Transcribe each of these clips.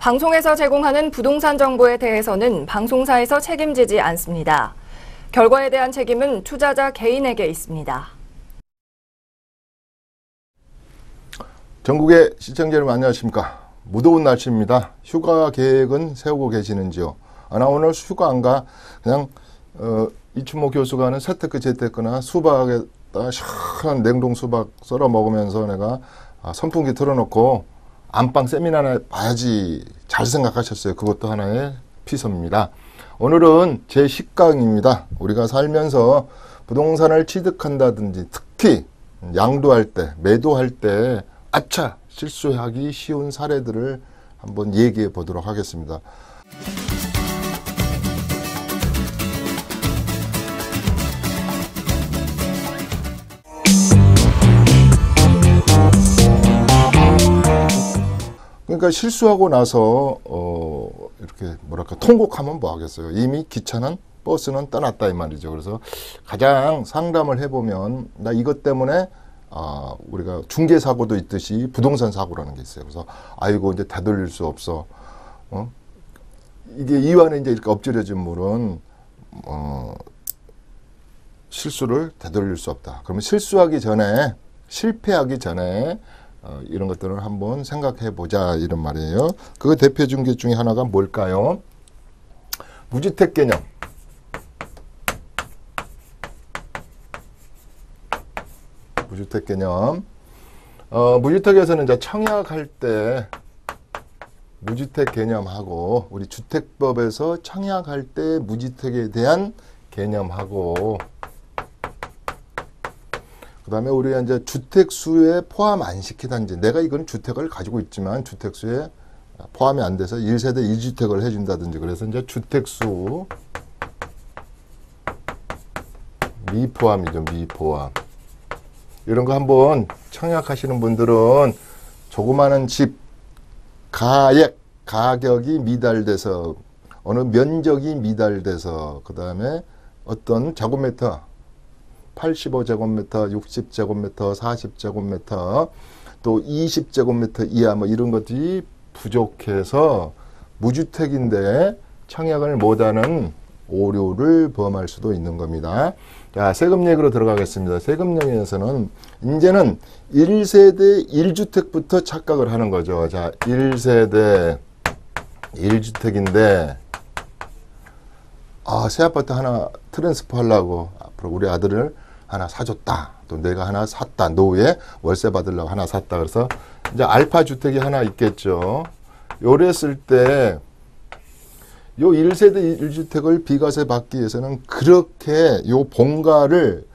방송에서 제공하는 부동산 정보에 대해서는 방송사에서 책임지지 않습니다. 결과에 대한 책임은 투자자 개인에게 있습니다. 전국의 시청자 여러분 안녕하십니까. 무더운 날씨입니다. 휴가 계획은 세우고 계시는지요? 나 오늘 휴가 안 가. 그냥 이춘모 교수가 하는 세테크 재테크나 수박에다 시원한 냉동 수박 썰어 먹으면서 내가 선풍기 틀어놓고 안방 세미나나 봐야지 잘 생각하셨어요. 그것도 하나의 피서입니다. 오늘은 제 10강입니다. 우리가 살면서 부동산을 취득한다든지 특히 양도할 때, 매도할 때 아차! 실수하기 쉬운 사례들을 한번 얘기해 보도록 하겠습니다. 그러니까 실수하고 나서 이렇게 뭐랄까 통곡하면 뭐 하겠어요. 이미 기차는 버스는 떠났다 이 말이죠. 그래서 가장 상담을 해보면 나 이것 때문에 우리가 중개사고도 있듯이 부동산 사고라는 게 있어요. 그래서 아이고 이제 되돌릴 수 없어. 이게 이완에 이제 이렇게 엎질려진 물은 실수를 되돌릴 수 없다. 그러면 실수하기 전에 실패하기 전에 이런 것들을 한번 생각해 보자 이런 말이에요. 그 대표 중개 중에 하나가 뭘까요? 무주택 개념. 무주택 개념. 무주택에서는 이제 청약할 때 무주택 개념하고 우리 주택법에서 청약할 때 무주택에 대한 개념하고 그 다음에 우리가 이제 주택수에 포함 안 시키든지 내가 이건 주택을 가지고 있지만 주택수에 포함이 안 돼서 1세대 1주택을 해준다든지 그래서 이제 주택수 미포함이죠. 미포함. 이런 거 한번 청약하시는 분들은 조그마한 집 가격이 미달돼서 어느 면적이 미달돼서 그 다음에 어떤 제곱미터 85제곱미터, 60제곱미터, 40제곱미터 또 20제곱미터 이하 뭐 이런 것들이 부족해서 무주택인데 청약을 못하는 오류를 범할 수도 있는 겁니다. 자, 세금 얘기로 들어가겠습니다. 세금 영역에서는 이제는 1세대 1주택부터 착각을 하는 거죠. 자, 1세대 1주택인데 새 아파트 하나 트랜스퍼 하려고 앞으로 우리 아들을 하나 사줬다. 또 내가 하나 샀다. 노후에 월세 받으려고 하나 샀다. 그래서 이제 알파 주택이 하나 있겠죠. 요랬을 때 요 1세대 1주택을 비과세 받기 위해서는 그렇게 요 본가를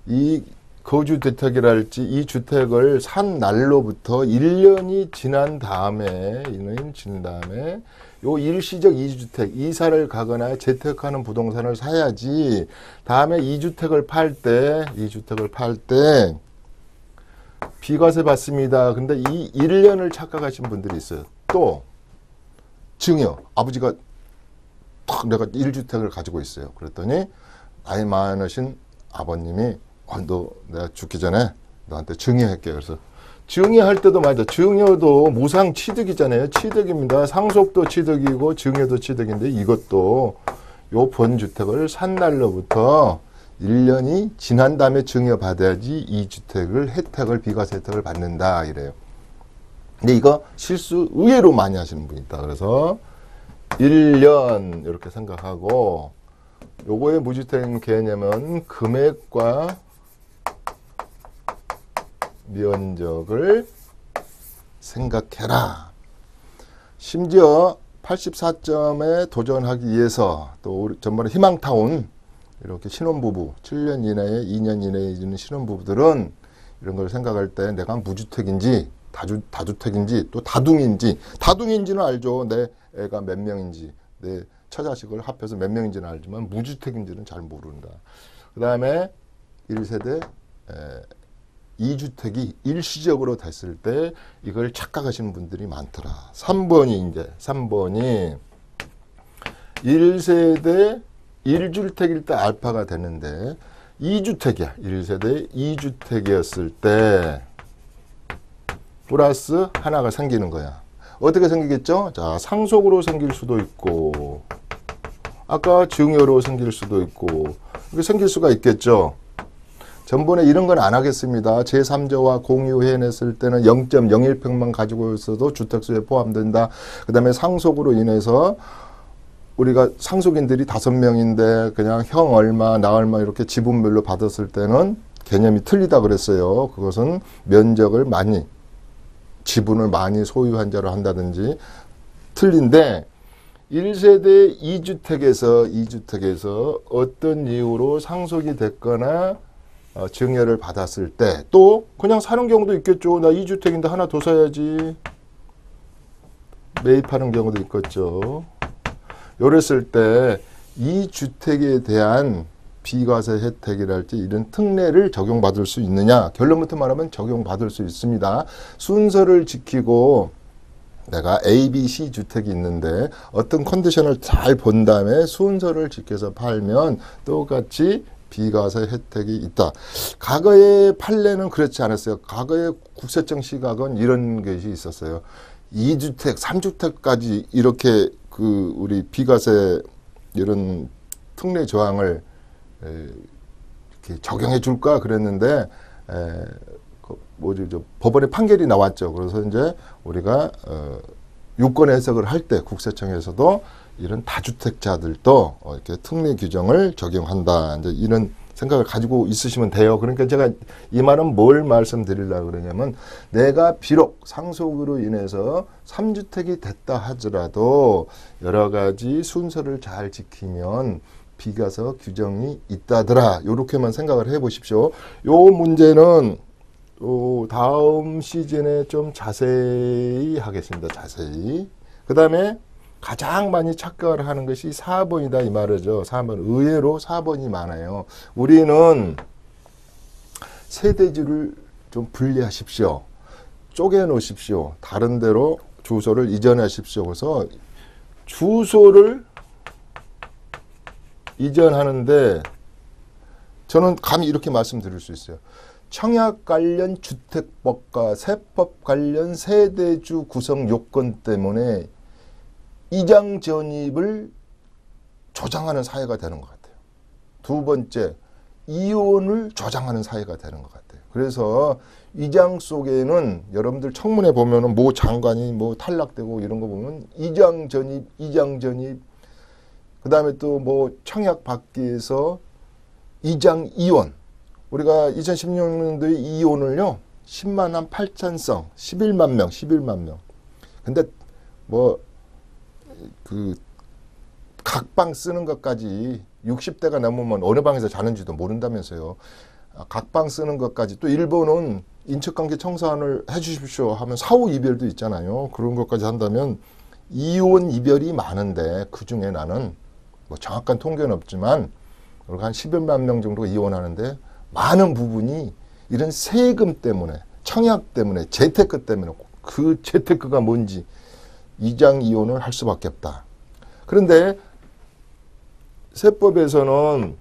이 거주주택이랄지 이 주택을 산 날로부터 1년이 지난 다음에 요 일시적 2주택 이사를 가거나 재테크하는 부동산을 사야지 다음에 2주택을 팔 때 비과세 받습니다. 근데 이 1년을 착각하신 분들이 있어요. 또 증여 아버지가 내가 1주택을 가지고 있어요. 그랬더니 나이 많으신 아버님이 너 내가 죽기 전에 너한테 증여할게. 그래서 증여할 때도 맞아. 증여도 무상 취득이잖아요. 취득입니다. 상속도 취득이고 증여도 취득인데 이것도 요 본주택을 산 날로부터 1년이 지난 다음에 증여받아야지 이 주택을 비과세 혜택을 받는다 이래요. 근데 이거 실수 의외로 많이 하시는 분이 있다. 그래서 1년 이렇게 생각하고 요거의 무주택 개념은 금액과 면적을 생각해라. 심지어 84점에 도전하기 위해서 또 우리 전번에 희망타운 이렇게 신혼부부 7년 이내에 2년 이내에 있는 신혼부부들은 이런 걸 생각할 때 내가 무주택인지 다주택인지 또 다둥인지는 알죠. 내 애가 몇 명인지 내 처자식을 합해서 몇 명인지는 알지만 무주택인지는 잘 모른다. 그 다음에 1세대 2주택이 일시적으로 됐을 때 이걸 착각하시는 분들이 많더라. 3번이 1세대 1주택일 때 알파가 되는데 2주택이야. 1세대 2주택이었을 때 플러스 하나가 생기는 거야. 어떻게 생기겠죠? 자, 상속으로 생길 수도 있고, 아까 증여로 생길 수도 있고, 이렇게 생길 수가 있겠죠. 전번에 이런 건 안 하겠습니다. 제3자와 공유해냈을 때는 0.01평만 가지고 있어도 주택수에 포함된다. 그 다음에 상속으로 인해서 우리가 상속인들이 5명인데 그냥 형 얼마, 나 얼마 이렇게 지분별로 받았을 때는 개념이 틀리다 그랬어요. 그것은 면적을 많이, 지분을 많이 소유한 자로 한다든지 틀린데 1세대 2주택에서 어떤 이유로 상속이 됐거나 증여를 받았을 때 또 그냥 사는 경우도 있겠죠. 나 2주택인데 하나 더 사야지. 매입하는 경우도 있겠죠. 이랬을 때 이 주택에 대한 비과세 혜택이랄지 이런 특례를 적용받을 수 있느냐. 결론부터 말하면 적용받을 수 있습니다. 순서를 지키고 내가 A, B, C 주택이 있는데 어떤 컨디션을 잘 본 다음에 순서를 지켜서 팔면 똑같이 비과세 혜택이 있다. 과거의 판례는 그렇지 않았어요. 과거의 국세청 시각은 이런 것이 있었어요. 2주택, 3주택까지 이렇게 우리 비과세 이런 특례 조항을 이렇게 적용해 줄까 그랬는데 법원에 판결이 나왔죠. 그래서 이제 우리가 유권 해석을 할 때 국세청에서도 이런 다주택자들도 이렇게 특례 규정을 적용한다. 이제 이런 생각을 가지고 있으시면 돼요. 그러니까 제가 이 말은 뭘 말씀드리려고 그러냐면 내가 비록 상속으로 인해서 3주택이 됐다 하더라도 여러 가지 순서를 잘 지키면 비과세 규정이 있다더라. 요렇게만 생각을 해 보십시오. 요 문제는 다음 시즌에 좀 자세히 하겠습니다. 자세히. 그 다음에 가장 많이 착각을 하는 것이 4번이다 이 말이죠. 4번. 의외로 4번이 많아요. 우리는 세대주를 좀 분리하십시오. 쪼개 놓으십시오. 다른 데로 주소를 이전하십시오. 그래서 주소를 이전하는데 저는 감히 이렇게 말씀드릴 수 있어요. 청약 관련 주택법과 세법 관련 세대주 구성 요건 때문에 이장 전입을 조장하는 사회가 되는 것 같아요. 두 번째, 이혼을 조장하는 사회가 되는 것 같아요. 그래서 이장 속에는 여러분들 청문회 보면은 뭐 장관이 뭐 탈락되고 이런 거 보면 이장 전입, 그 다음에 또 뭐 청약 받기 위해서 이장 이혼. 우리가 2016년도에 이혼을요, 10만 8천성, 11만 명. 근데 뭐 각방 쓰는 것까지 60대가 넘으면 어느 방에서 자는지도 모른다면서요. 각방 쓰는 것까지 또 일본은 인척관계 청산을 해주십시오 하면 사후 이별도 있잖아요. 그런 것까지 한다면 이혼 이별이 많은데 그중에 나는 뭐 정확한 통계는 없지만 우리가 한 11만 명 정도가 이혼하는데 많은 부분이 이런 세금 때문에 청약 때문에 재테크 때문에 그 재테크가 뭔지 이장 이혼을 할 수밖에 없다. 그런데 세법에서는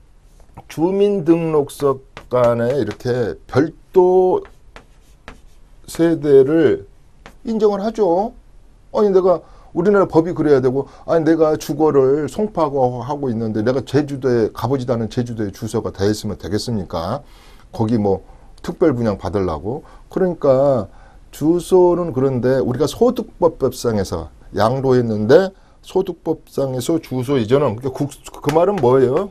주민등록서 간에 이렇게 별도 세대를 인정을 하죠. 아니 내가 우리나라 법이 그래야 되고 아니 내가 주거를 송파구 있는데 내가 제주도에 가보지도 않은 제주도에 주소가 돼 있으면 되겠습니까? 거기 뭐 특별 분양 받으려고. 그러니까 주소는 그런데 우리가 소득법상에서 양도했는데 소득법상에서 주소 이전은 그 말은 뭐예요?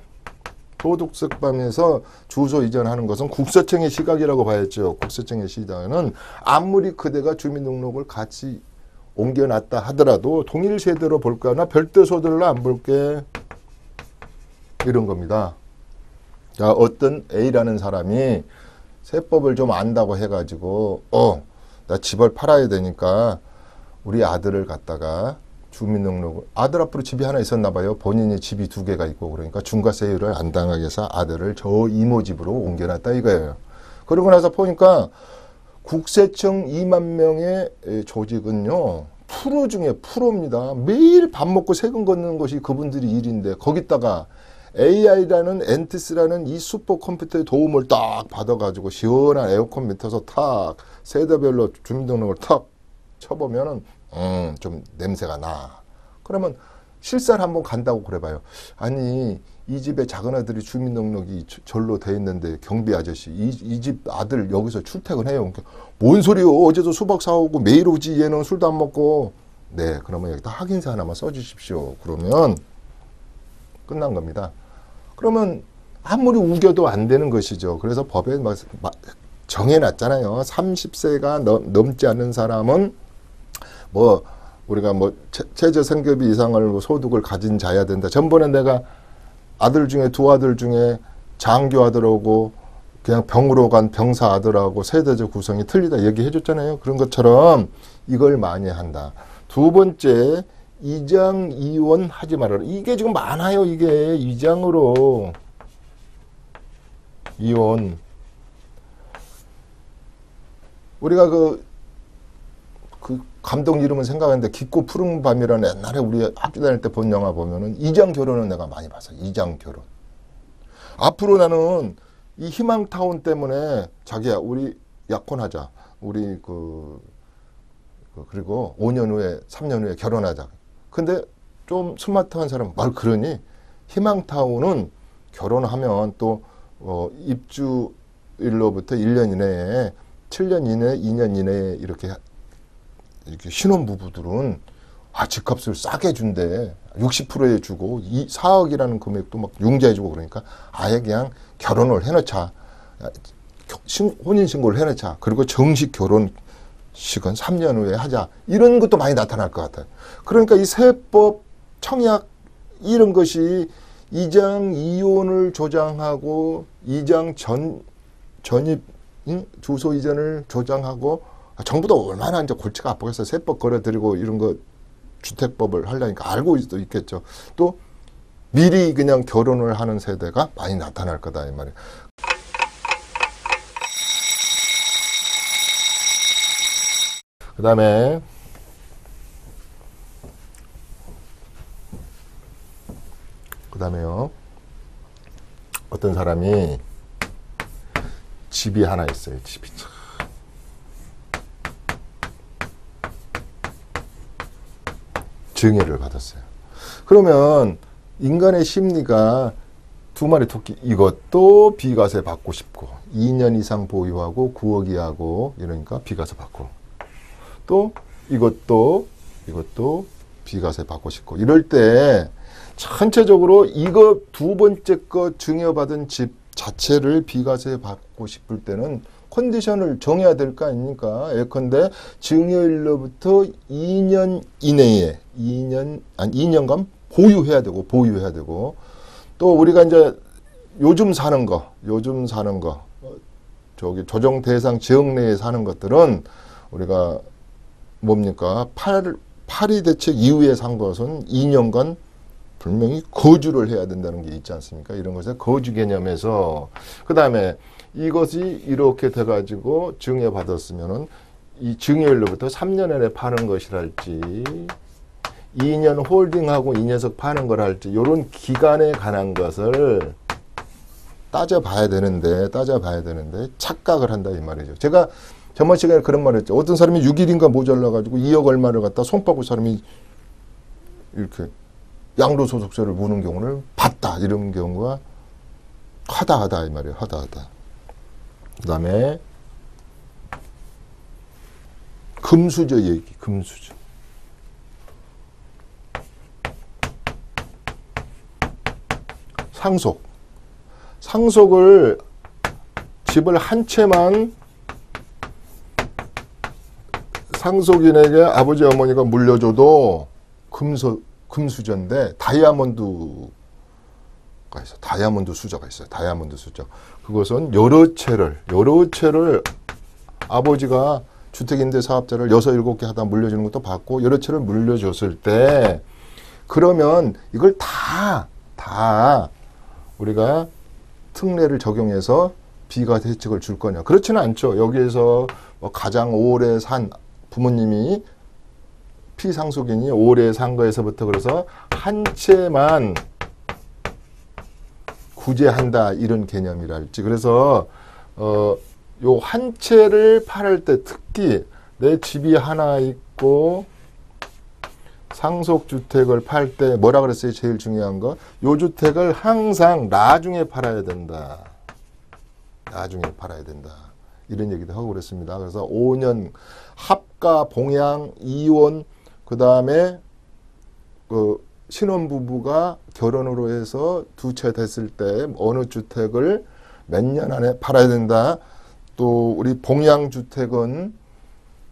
소득세법에서 주소 이전하는 것은 국세청의 시각이라고 봐야죠. 국세청의 시각은 아무리 그대가 주민등록을 같이 옮겨놨다 하더라도 동일 세대로 볼 거야. 나 별도 소득을 안 볼게. 이런 겁니다. 자, 어떤 A라는 사람이 세법을 좀 안다고 해가지고 나 집을 팔아야 되니까 우리 아들을 갖다가 주민등록을 아들 앞으로 집이 하나 있었나 봐요. 본인이 집이 2개가 있고 그러니까 중과세율을 안 당하게 해서 아들을 저 이모 집으로 옮겨놨다 이거예요. 그러고 나서 보니까 국세청 2만 명의 조직은요. 프로 중에 프로입니다. 매일 밥 먹고 세금 걷는 것이 그분들이 일인데 거기다가 AI라는 엔티스라는 이 슈퍼컴퓨터의 도움을 딱 받아가지고 시원한 에어컨 밑에서 탁 세대별로 주민등록을 탁 쳐보면은 좀 냄새가 나. 그러면 실사를 한번 간다고 그래봐요. 아니 이 집에 작은 아들이 주민등록이 절로 돼 있는데 경비 아저씨 이 집 아들 여기서 출퇴근해요. 뭔 소리요? 어제도 수박 사오고 매일 오지 얘는 술도 안 먹고. 네, 그러면 여기다 확인서 하나만 써주십시오. 그러면 끝난 겁니다. 그러면 아무리 우겨도 안 되는 것이죠. 그래서 법에 정해놨잖아요. 30세가 넘지 않는 사람은 뭐 우리가 뭐 최저 생계비 이상을 소득을 가진 자야 된다. 전번에 내가 아들 중에 두 아들 중에 장교 아들하고 그냥 병으로 간 병사 아들하고 세대적 구성이 틀리다 얘기해 줬잖아요. 그런 것처럼 이걸 많이 한다. 두 번째, 이장 이혼 하지 말아라. 이게 지금 많아요. 이게 이장으로 이혼. 우리가 그 감독 이름은 생각하는데 깊고 푸른 밤이라는 옛날에 우리 학교 다닐 때 본 영화 보면은 이장 결혼은 내가 많이 봤어요. 이장 결혼. 앞으로 나는 이 희망타운 때문에 자기야 우리 약혼하자. 우리 그리고 5년 후에 3년 후에 결혼하자. 근데 좀 스마트한 사람 말 그러니 희망타운은 결혼하면 또 입주일로부터 1년 이내에 7년 이내, 2년 이내에 이렇게 신혼부부들은 집값을 싸게 준대. 60%에 주고 4억이라는 금액도 막 융자해주고 그러니까 아예 그냥 결혼을 해놓자. 혼인신고를 해놓자. 그리고 정식 결혼식은 3년 후에 하자. 이런 것도 많이 나타날 것 같아요. 그러니까 이 세법, 청약 이런 것이 이장 이혼을 조장하고 이장 전입 주소 이전을 조장하고 정부도 얼마나 이제 골치가 아프겠어요. 세법 걸어드리고 이런 거 주택법을 하려니까 알고 수도 있겠죠. 또 미리 그냥 결혼을 하는 세대가 많이 나타날 거다 이 말이에요. 그다음에요. 어떤 사람이 집이 하나 있어요. 집이 참. 증여를 받았어요. 그러면 인간의 심리가 두 마리 토끼 이것도 비과세 받고 싶고 2년 이상 보유하고 9억 이하고 이러니까 비과세 받고 또 이것도 비과세 받고 싶고 이럴 때 전체적으로 이거 두 번째 거 증여받은 집 자체를 비과세 받고 싶을 때는 컨디션을 정해야 될 거 아닙니까? 예컨대 증여일로부터 2년 이내에 2년간 보유해야 되고 또 우리가 이제 요즘 사는 거 저기 조정 대상 지역 내에 사는 것들은 우리가 뭡니까? 파리 대책 이후에 산 것은 2년간 분명히 거주를 해야 된다는 게 있지 않습니까? 이런 것에 거주 개념에서 그다음에 이것이 이렇게 돼가지고 증여받았으면은 이 증여일로부터 3년 안에 파는 것이랄지 2년 홀딩하고 이 녀석 파는 걸 할지 이런 기간에 관한 것을 따져봐야 되는데 착각을 한다 이 말이죠. 제가 저번 시간에 그런 말을 했죠. 어떤 사람이 6일인가 모자라가지고 2억 얼마를 갖다 손바구 사람이 이렇게 양도소득세를 무는 경우를 봤다. 이런 경우가 하다 이 말이에요. 하다. 그 다음에 금수저 얘기. 금수저. 상속을 집을 한 채만 상속인에게 아버지 어머니가 물려줘도 금수저인데 다이아몬드가 있어. 다이아몬드 수저가 있어요. 다이아몬드 수저. 그것은 여러 채를 아버지가 주택임대 사업자를 6, 7개 하다 물려주는 것도 받고 여러 채를 물려줬을 때 그러면 이걸 다 우리가 특례를 적용해서 비과세 혜택을 줄 거냐. 그렇지는 않죠. 여기에서 뭐 가장 오래 산 부모님이 피상속인이 오래 산 거에서부터 그래서 한 채만 구제한다 이런 개념이랄지. 그래서 요 한 채를 팔을 때 특히 내 집이 하나 있고 상속주택을 팔 때 뭐라 그랬어요? 제일 중요한 거. 요 주택을 항상 나중에 팔아야 된다. 나중에 팔아야 된다. 이런 얘기도 하고 그랬습니다. 그래서 5년 합가, 봉양, 이혼, 그 다음에 그 신혼부부가 결혼으로 해서 두 채 됐을 때 어느 주택을 몇 년 안에 팔아야 된다. 또 우리 봉양주택은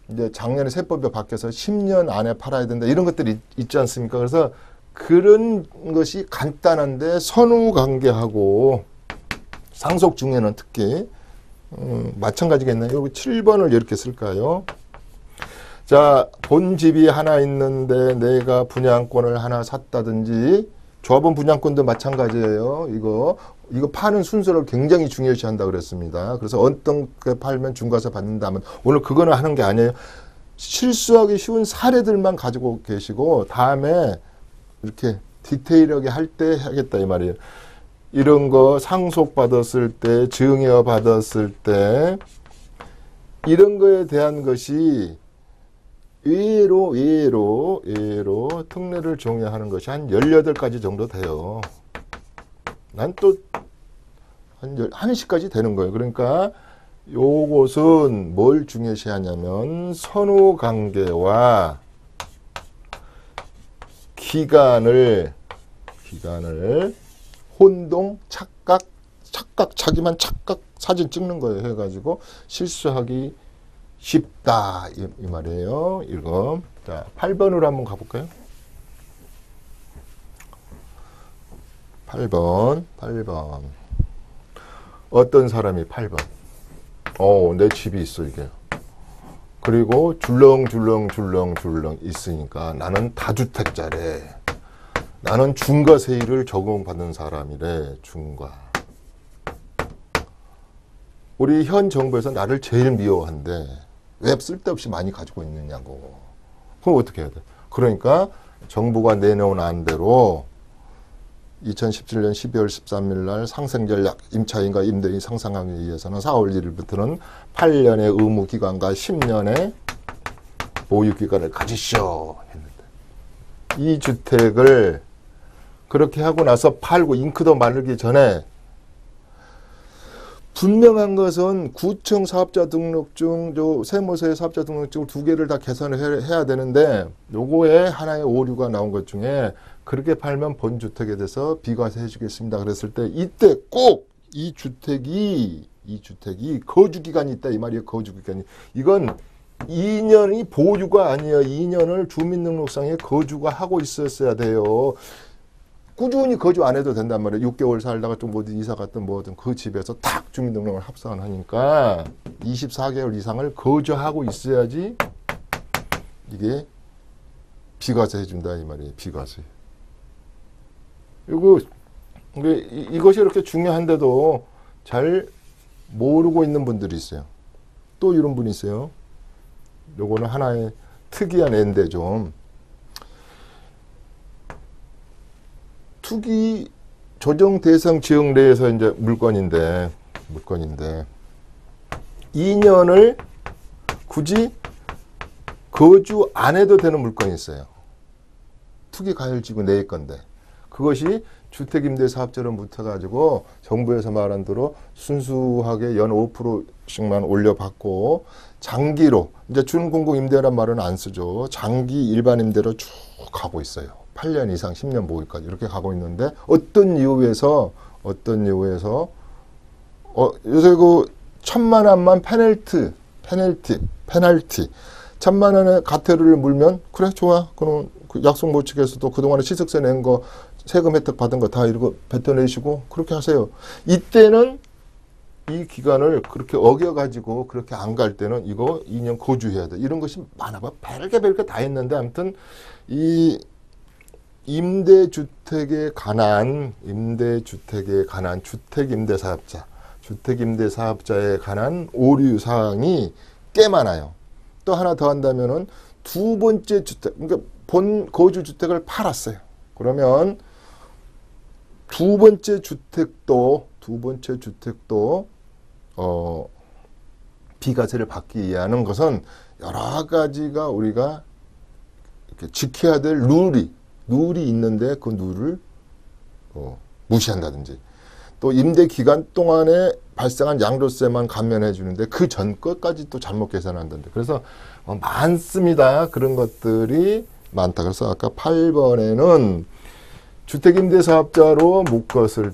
이제 작년에 세법이 바뀌어서 10년 안에 팔아야 된다. 이런 것들이 있지 않습니까? 그래서 그런 것이 간단한데 선후관계하고 상속 중에는 특히 마찬가지겠네요. 여기 7번을 이렇게 쓸까요? 자, 본 집이 하나 있는데 내가 분양권을 하나 샀다든지, 조합원 분양권도 마찬가지예요. 이거 파는 순서를 굉장히 중요시한다 그랬습니다. 그래서 어떤 게 팔면 중과세 받는다면, 오늘 그거는 하는 게 아니에요. 실수하기 쉬운 사례들만 가지고 계시고 다음에 이렇게 디테일하게 할 때 하겠다 이 말이에요. 이런 거 상속받았을 때, 증여 받았을 때 이런 거에 대한 것이 의외로 특례를 종용하는 것이 한 18가지 정도 돼요. 난 또 한 1시까지 되는 거예요. 그러니까 요것은 뭘 중요시하냐면 선후관계와 기간을 혼동, 자기만 착각 사진 찍는 거예요. 해가지고 실수하기 쉽다 이 말이에요. 이거. 자, 8번으로 한번 가볼까요? 8번. 어떤 사람이 8번. 내 집이 있어 이게. 그리고 줄렁 있으니까 나는 다주택자래. 나는 중과세율을 적용받는 사람이래. 중과. 우리 현 정부에서 나를 제일 미워한대. 왜 쓸데없이 많이 가지고 있느냐고. 그럼 어떻게 해야 돼? 그러니까 정부가 내놓은 안대로 2017년 12월 13일 날 상생전략 임차인과 임대인 상생하기 위해서는 4월 1일부터는 8년의 의무기간과 10년의 보유기간을 가지시오 했는데, 이 주택을 그렇게 하고 나서 팔고 잉크도 마르기 전에 분명한 것은 구청 사업자 등록증, 세무서의 사업자 등록증 2개를 다 계산을 해야 되는데, 요거에 하나의 오류가 나온 것 중에 그렇게 팔면 본주택에 대해서 비과세 해주겠습니다. 그랬을 때 이때 꼭 이 주택이 거주기간이 있다 이 말이에요. 거주기간이. 이건 2년이 보유가 아니에요. 2년을 주민등록상에 거주가 하고 있었어야 돼요. 꾸준히 거주 안 해도 된단 말이에요. 6개월 살다가 좀 어디 이사 갔든 뭐든 그 집에서 탁 주민등록을 합산을 하니까 24개월 이상을 거주하고 있어야지 이게 비과세 해준다 이 말이에요. 비과세. 이것이 이렇게 중요한데도 잘 모르고 있는 분들이 있어요. 또 이런 분이 있어요. 요거는 하나의 특이한 애인데 좀. 투기 조정 대상 지역 내에서 이제 물건인데 2년을 굳이 거주 안 해도 되는 물건이 있어요. 투기 가열지구 내의 건데 그것이 주택임대사업자로 붙어가지고 정부에서 말한 대로 순수하게 연 5%씩만 올려받고 장기로, 이제 준공공 임대란 말은 안 쓰죠. 장기 일반 임대로 쭉 가고 있어요. 8년 이상 10년 보유까지 이렇게 가고 있는데, 어떤 이유에서 요새 그 1,000만 원만 페널티 1,000만 원의 과태료를 물면 그래 좋아. 그럼 그 약속 못 지켜서도 그동안에 취득세 낸 거 세금 혜택 받은 거 다 이러고 뱉어내시고 그렇게 하세요. 이때는 이 기간을 그렇게 어겨가지고 그렇게 안 갈 때는 이거 2년 거주해야 돼. 이런 것이 많아봐. 별게 다 했는데 아무튼 이 임대주택에 관한 주택임대사업자에 관한 오류 사항이 꽤 많아요. 또 하나 더 한다면은 두 번째 주택, 그러니까 본 거주주택을 팔았어요. 그러면 두 번째 주택도 비과세를 받기 위한 것은 여러 가지가 우리가 이렇게 지켜야 될 룰이 있는데 그 룰을 무시한다든지, 또 임대 기간 동안에 발생한 양도세만 감면해 주는데 그 전 것까지 또 잘못 계산한다든지. 그래서 많습니다. 그런 것들이 많다. 그래서 아까 8번에는 주택임대사업자로 묶었을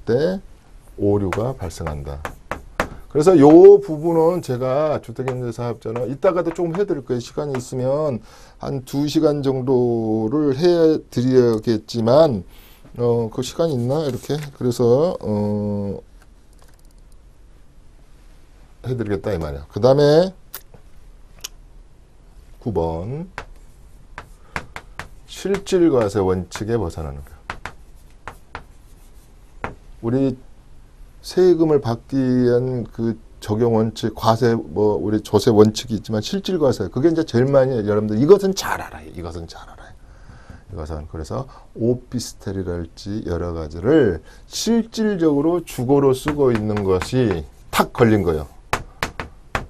때 오류가 발생한다. 그래서 이 부분은 제가 주택임대사업자는 이따가도 조금 해드릴 거예요. 시간이 있으면 한 2시간 정도를 해드리겠지만 그 시간이 있나 이렇게. 그래서 해드리겠다 이 말이야. 그 다음에 9번 실질과세 원칙에 벗어나는 거야. 우리 세금을 받기 위한 그 적용 원칙, 과세, 우리 조세 원칙이 있지만 실질과세, 그게 이제 제일 많이 여러분들 이것은 잘 알아요. 이것은 그래서 오피스텔이랄지 여러 가지를 실질적으로 주거로 쓰고 있는 것이 탁 걸린 거예요.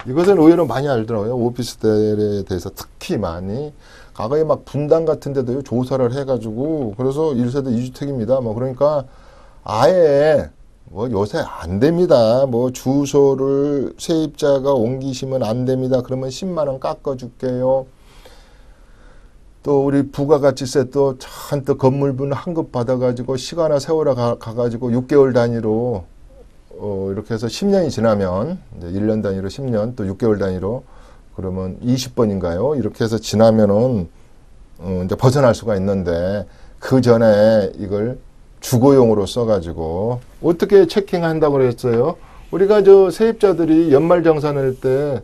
이것은 의외로 많이 알더라고요. 오피스텔에 대해서 특히 많이. 과거에 막 분당 같은 데도 조사를 해가지고, 그래서 1세대 2주택입니다. 그러니까 아예 요새 안 됩니다. 주소를 세입자가 옮기시면 안 됩니다. 그러면 10만 원 깎아줄게요. 또 우리 부가가치세 또 잔뜩 건물분 환급 받아가지고 시간이나 세월에 가가지고 6개월 단위로 이렇게 해서 10년이 지나면 이제 1년 단위로 10년 또 6개월 단위로 그러면 20번인가요? 이렇게 해서 지나면은 이제 벗어날 수가 있는데 그 전에 이걸 주거용으로 써가지고 어떻게 체킹한다고 그랬어요? 우리가 세입자들이 연말정산할 때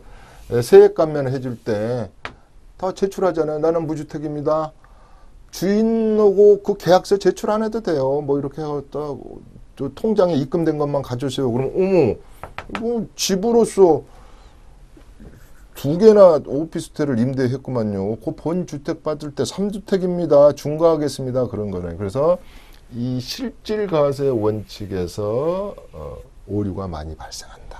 세액 감면 해줄 때 다 제출하잖아요. 나는 무주택입니다. 주인하고 그 계약서 제출 안 해도 돼요. 이렇게 하다 통장에 입금된 것만 가져오세요. 그러면 어머, 이거 집으로서 2개나 오피스텔을 임대했구만요. 그 본주택 받을 때 3주택입니다. 중과하겠습니다. 그런 거네. 그래서 이 실질과세 원칙에서 오류가 많이 발생한다.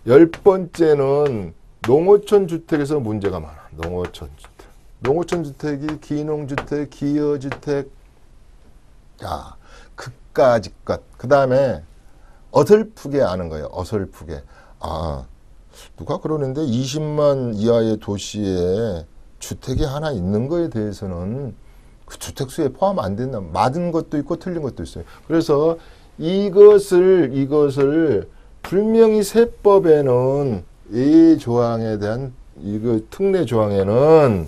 10번째는 농어촌 주택에서 문제가 많아. 농어촌 주택. 농어촌 주택이 기농주택, 기여주택, 그까짓 것. 그 다음에 어설프게 아는 거예요. 어설프게. 누가 그러는데 20만 이하의 도시에 주택이 하나 있는 거에 대해서는 그 주택수에 포함 안 된다. 맞은 것도 있고 틀린 것도 있어요. 그래서 이것을 분명히 세법에는 이 조항에 대한 이거 특례 조항에는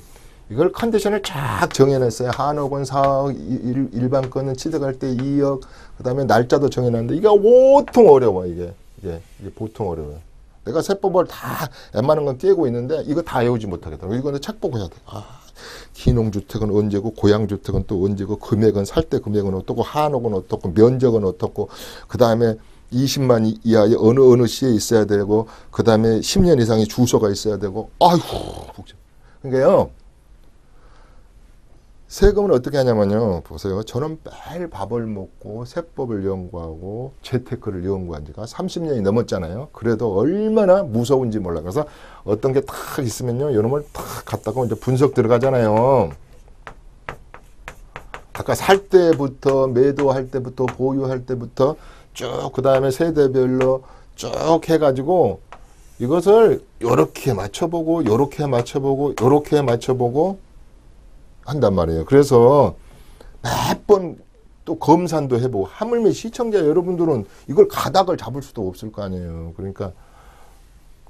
이걸 컨디션을 쫙 정해놨어요. 한억원, 4억, 일반 건은 취득할 때 2억, 그 다음에 날짜도 정해놨는데 이게 보통 어려워. 이게 보통 어려워요. 내가 세법을 다 웬만한 건 깨고 있는데 이거 다 외우지 못하겠더라고. 이거는 책 보고 해야 돼. 기농주택은 언제고 고양주택은 또 언제고 금액은 살 때 금액은 어떻고 한옥은 어떻고 면적은 어떻고 그 다음에 20만 이하의 어느 시에 있어야 되고 그 다음에 10년 이상의 주소가 있어야 되고 복잡. 그러니까요. 세금을 어떻게 하냐면요. 보세요. 저는 매일 밥을 먹고 세법을 연구하고 재테크를 연구한 지가 30년이 넘었잖아요. 그래도 얼마나 무서운지 몰라. 그래서 어떤 게 탁 있으면요. 이놈을 탁 갖다가 이제 분석 들어가잖아요. 아까 살 때부터 매도할 때부터 보유할 때부터 쭉 그 다음에 세대별로 쭉 해가지고 이것을 요렇게 맞춰보고 요렇게 맞춰보고 요렇게 맞춰보고 한단 말이에요. 그래서 몇 번 또 검산도 해보고 하물며 시청자 여러분들은 이걸 가닥을 잡을 수도 없을 거 아니에요. 그러니까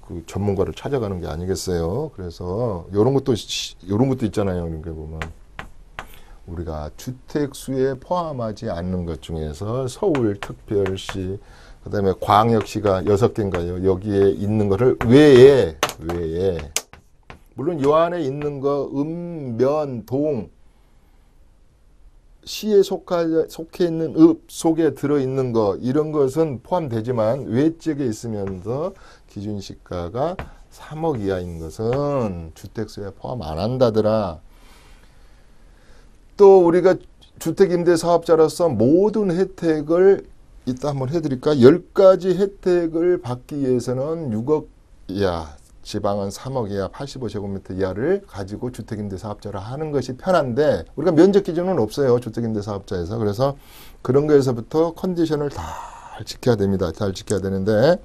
그 전문가를 찾아가는 게 아니겠어요. 그래서 요런 것도 있잖아요. 이렇게 보면 우리가 주택수에 포함하지 않는 것 중에서 서울특별시 그다음에 광역시가 6개인가요? 여기에 있는 거를 외에 물론 요 안에 있는 거 면, 동 시에 속해 있는 읍 속에 들어있는 거 이런 것은 포함되지만 외적에 있으면서 기준시가가 3억 이하인 것은 주택수에 포함 안 한다더라. 또 우리가 주택임대사업자로서 모든 혜택을 이따 한번 해드릴까? 10가지 혜택을 받기 위해서는 6억 이하, 지방은 3억 이하, 85제곱미터 이하를 가지고 주택임대사업자를 하는 것이 편한데 우리가 면적 기준은 없어요. 주택임대사업자에서. 그래서 그런 거에서부터 컨디션을 잘 지켜야 됩니다. 잘 지켜야 되는데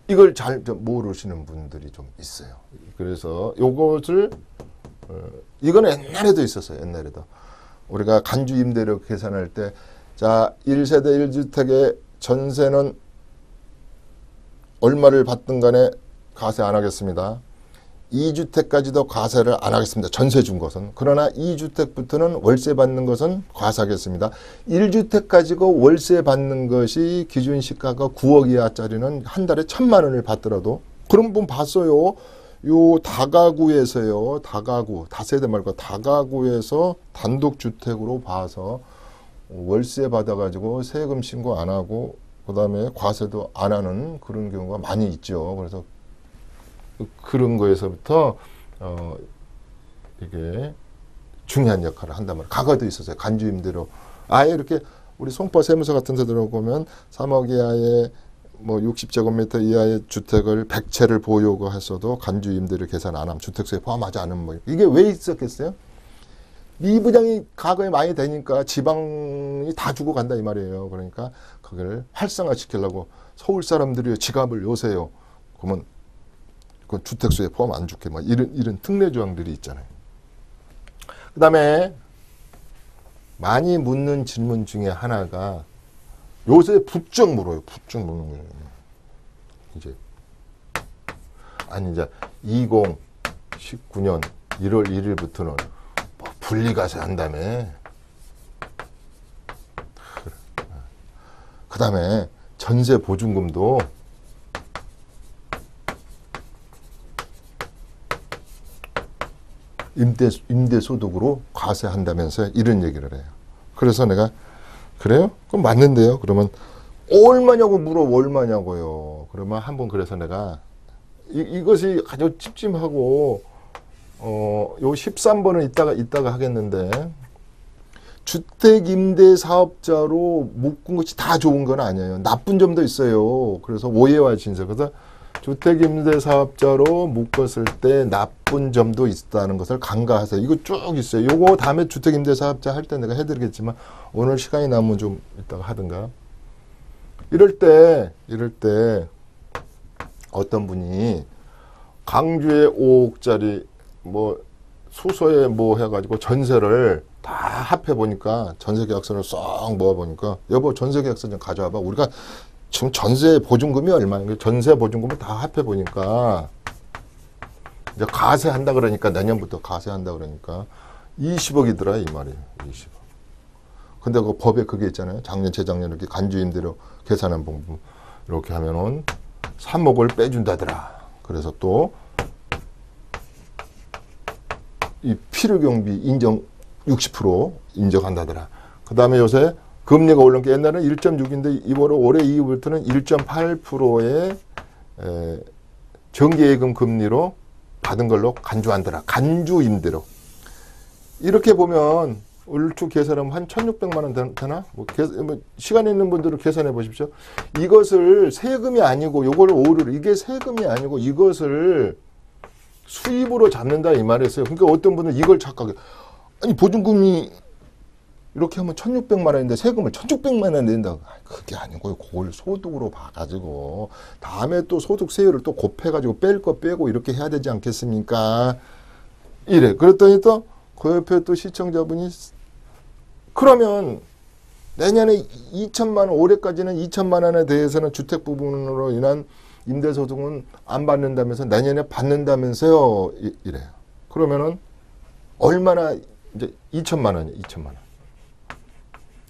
이걸 잘 모르시는 분들이 좀 있어요. 그래서 요것을 이건 옛날에도 있었어요. 옛날에도. 우리가 간주 임대료 계산할 때 자, 1세대 1주택의 전세는 얼마를 받든 간에 과세 안 하겠습니다. 2주택까지도 과세를 안 하겠습니다. 전세 준 것은. 그러나 2주택부터는 월세 받는 것은 과세하겠습니다. 1주택 가지고 월세 받는 것이 기준 시가가 9억 이하짜리는 한 달에 1,000만 원을 받더라도 그런 분 봤어요. 요 다가구에서요. 다가구, 다세대 말고 다가구에서 단독주택으로 봐서 월세 받아가지고 세금 신고 안 하고 그 다음에 과세도 안 하는 그런 경우가 많이 있죠. 그래서 그런 거에서부터 이게 중요한 역할을 한단 말이에요. 과거에도 있었어요. 간주임대로 아예 이렇게 우리 송파 세무서 같은 데 들어보면 3억 이하의 뭐 60제곱미터 이하의 주택을 100채를 보유하고 했어도 간주임대료 계산 안 하면 주택수에 포함하지 않으면 뭐 이게 왜 있었겠어요? 미부장이 과거에 많이 되니까 지방이 다 주고 간다 이 말이에요. 그러니까 그걸 활성화시키려고 서울 사람들이 지갑을 요새요. 그러면 그 주택수에 포함 안 줄게 막 이런 특례 조항들이 있잖아요. 그다음에 많이 묻는 질문 중에 하나가 요새 부쩍 물어요. 부쩍 묻는 거예요. 이제 아니 이제 2019년 1월 1일부터는 뭐 분리과세 한다며. 그다음에 전세 보증금도 임대소득으로 과세한다면서 이런 얘기를 해요. 그래서 내가 그래요? 그럼 맞는데요? 그러면 얼마냐고 물어. 얼마냐고요. 그러면 한번 그래서 내가 이것이 아주 찜찜하고 요 13번은 이따가 하겠는데 주택임대사업자로 묶은 것이 다 좋은 건 아니에요. 나쁜 점도 있어요. 그래서 오해와 진설. 그래서 주택임대사업자로 묶었을 때 나쁜 점도 있다는 것을 간과하세요. 이거 쭉 있어요. 요거 다음에 주택임대사업자 할 때 내가 해드리겠지만 오늘 시간이 남으면 좀 이따가 하든가. 이럴 때 어떤 분이 강주에 5억짜리 뭐 수소에 뭐 해가지고 전세를 다 합해 보니까 전세계약서를 쏙 모아 보니까 여보 전세계약서 좀 가져와봐. 우리가 지금 전세 보증금이 얼마인가? 전세 보증금을 다 합해 보니까 이제 과세한다 그러니까 내년부터 과세한다 그러니까 20억이더라 이 말이에요. 20억. 근데 그 법에 그게 있잖아요. 작년 재작년 이렇게 간주임대로 계산한 방법 이렇게 하면은 3억을 빼준다더라. 그래서 또 이 필요경비 인정 60% 인정한다더라. 그 다음에 요새 금리가 오른 게 옛날에는 1.6인데 올해 이후부터는 1.8%의 정기예금 금리로 받은 걸로 간주한다라. 간주임대로. 이렇게 보면 얼추 계산하면 한 1,600만 원 되나? 뭐 시간 있는 분들은 계산해 보십시오. 이것을 세금이 아니고 요걸 오류를 이게 세금이 아니고 이것을 수입으로 잡는다 이 말이었어요. 그러니까 어떤 분은 이걸 착각해. 아니 보증금이 이렇게 하면 1,600만 원인데 세금을 1,600만 원 낸다. 그게 아니고요. 그걸 소득으로 봐가지고 다음에 또 소득세율을 또 곱해가지고 뺄 거 빼고 이렇게 해야 되지 않겠습니까? 이래. 그랬더니 또 그 옆에 또 시청자분이 그러면 내년에 2천만 원, 올해까지는 2천만 원에 대해서는 주택 부분으로 인한 임대소득은 안 받는다면서 내년에 받는다면서요. 이래요. 그러면은 얼마나 이제 2천만 원이에요. 2천만 원.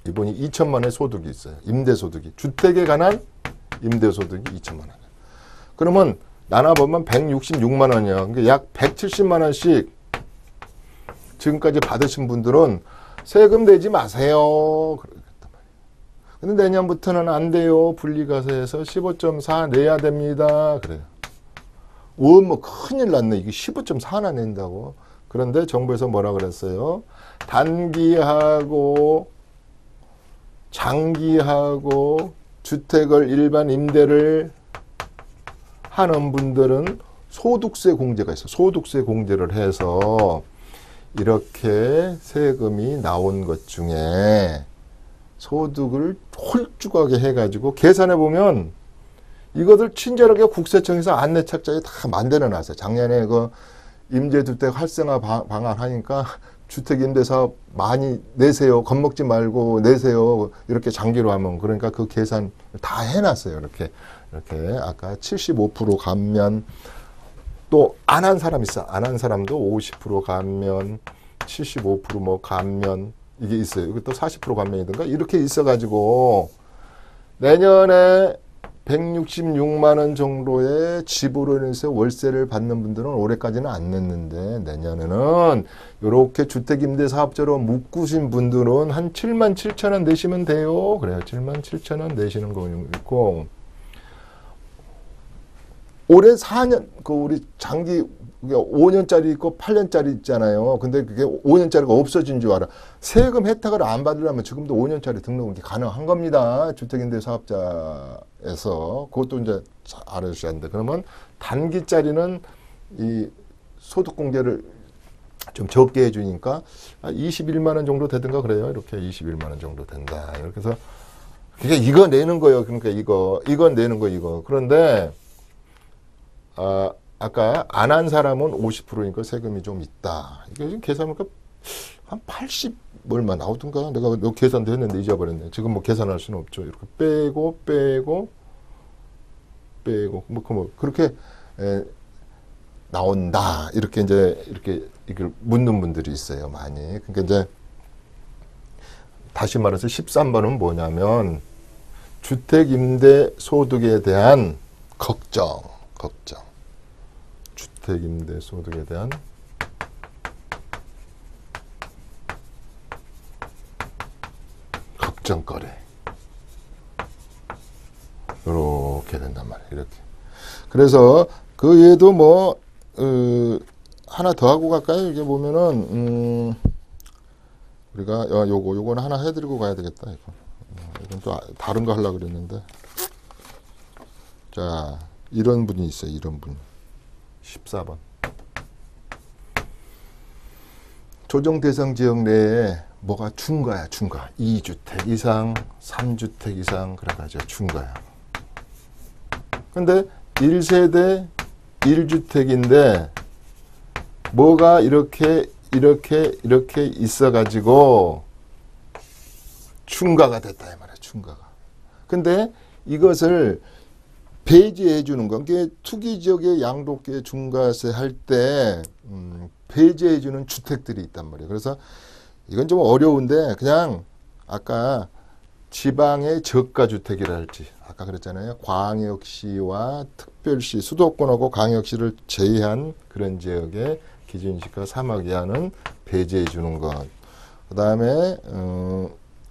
이분이 2천만 원의 소득이 있어요. 임대소득이. 주택에 관한 임대소득이 2천만 원. 그러면 나눠보면 166만 원이야. 그러니까 약 170만 원씩 지금까지 받으신 분들은 세금 내지 마세요. 근데 내년부터는 안 돼요. 분리과세에서 15.4 내야 됩니다. 그래요. 뭐 큰일 났네. 이게 15.4나 낸다고. 그런데 정부에서 뭐라 그랬어요? 단기하고 장기하고 주택을 일반 임대를 하는 분들은 소득세 공제가 있어요. 소득세 공제를 해서 이렇게 세금이 나온 것 중에 소득을 홀쭉하게 해가지고 계산해 보면 이것을 친절하게 국세청에서 안내책자에 다 만들어 놨어요. 작년에 그 임대주택 활성화 방안 하니까 주택임대사업 많이 내세요. 겁먹지 말고 내세요. 이렇게 장기로 하면 그러니까 그 계산 다 해놨어요. 이렇게 아까 75% 감면 또 안 한 사람 있어. 안 한 사람도 50% 감면, 75% 감면 이게 있어요. 이것도 40% 감면이든가 이렇게 있어가지고 내년에 166만 원 정도의 집으로 인해서 월세를 받는 분들은 올해까지는 안 냈는데 내년에는 이렇게 주택임대사업자로 묶으신 분들은 한 7만 7천 원 내시면 돼요. 그래요. 7만 7천 원 내시는 거 있고 올해 4년 그 우리 장기 5년짜리 있고 8년짜리 있잖아요. 근데 그게 5년짜리가 없어진 줄 알아. 세금 혜택을 안 받으려면 지금도 5년짜리 등록이 가능한 겁니다. 주택임대 사업자에서. 그것도 이제 알아주셔야 하는데. 그러면 단기짜리는 이 소득공제를 좀 적게 해주니까 21만 원 정도 되든가 그래요. 이렇게 21만 원 정도 된다. 이렇게 해서 그게 이거 내는 거예요. 그러니까 이건 내는 거 이거. 그런데 아까 안 한 사람은 50%니까 세금이 좀 있다. 이게 지금 계산하니까 한 80 얼마 나오던가 내가 몇 계산도 했는데 잊어버렸네. 지금 뭐 계산할 수는 없죠. 이렇게 빼고 뭐 그렇게 나온다. 이렇게 이제 이렇게 이걸 묻는 분들이 있어요. 많이. 그러니까 이제 다시 말해서 13번은 뭐냐면 주택 임대 소득에 대한 걱정. 주택임대 소득에 대한 걱정거리. 이렇게 된단 말이에요. 이렇게. 그래서 그 외에도 뭐 하나 더 하고 갈까요? 이게 보면은 우리가 요거는 하나 해드리고 가야 되겠다. 이건 또 다른 거 하려고 그랬는데. 자, 이런 분이 있어요. 이런 분. 14번. 조정 대상 지역 내에 뭐가 중과야, 중과. 2주택 이상, 3주택 이상 그래가지고 중과야. 근데 1세대 1주택인데 뭐가 이렇게 있어가지고 중과가 됐다 이 말이야. 중과가. 근데 이것을 배제해 주는 건 게 투기 지역의 양도세 중과세 할 때 배제해 주는 주택들이 있단 말이에요. 그래서 이건 좀 어려운데 그냥 아까 지방의 저가 주택이라 할지 아까 그랬잖아요. 광역시와 특별시 수도권하고 광역시를 제외한 그런 지역의 기준시가 3억 이하는 배제해 주는 것. 그다음에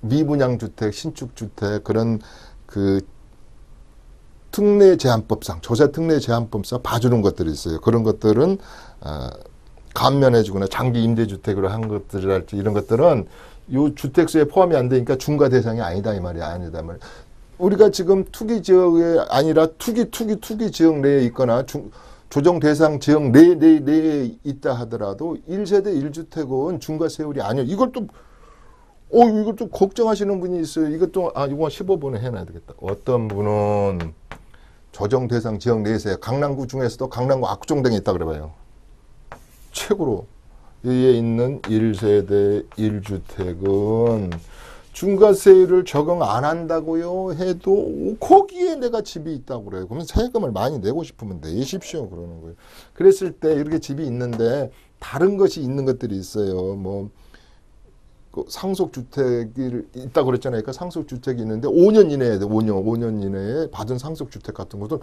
미분양 주택, 신축 주택 그런 그 특례제한법상, 조세특례제한법상 봐주는 것들이 있어요. 그런 것들은 감면해주거나 장기 임대주택으로 한 것들이랄지 이런 것들은 요 주택수에 포함이 안 되니까 중과 대상이 아니다 이 말이야. 아니다 말. 우리가 지금 투기 지역에 아니라 투기 지역 내에 있거나 조정 대상 지역 내에 있다 하더라도 1세대 1주택은 중과 세율이 아니에요. 이걸 또 이걸 좀 걱정하시는 분이 있어요. 이것도 이거 15번에 해놔야 되겠다. 어떤 분은 조정 대상 지역 내에서 강남구 중에서도 강남구 압구정동에 있다 그래봐요. 최고로 여기에 있는 1세대 1주택은 중과세율을 적용 안 한다고요 해도 거기에 내가 집이 있다고 그래요. 그러면 세금을 많이 내고 싶으면 내십시오 그러는 거예요. 그랬을 때 이렇게 집이 있는데 다른 것이 있는 것들이 있어요. 뭐 상속주택이 있다고 그랬잖아요. 그러니까 상속주택이 있는데 5년 이내에 5년 이내에 받은 상속주택 같은 것도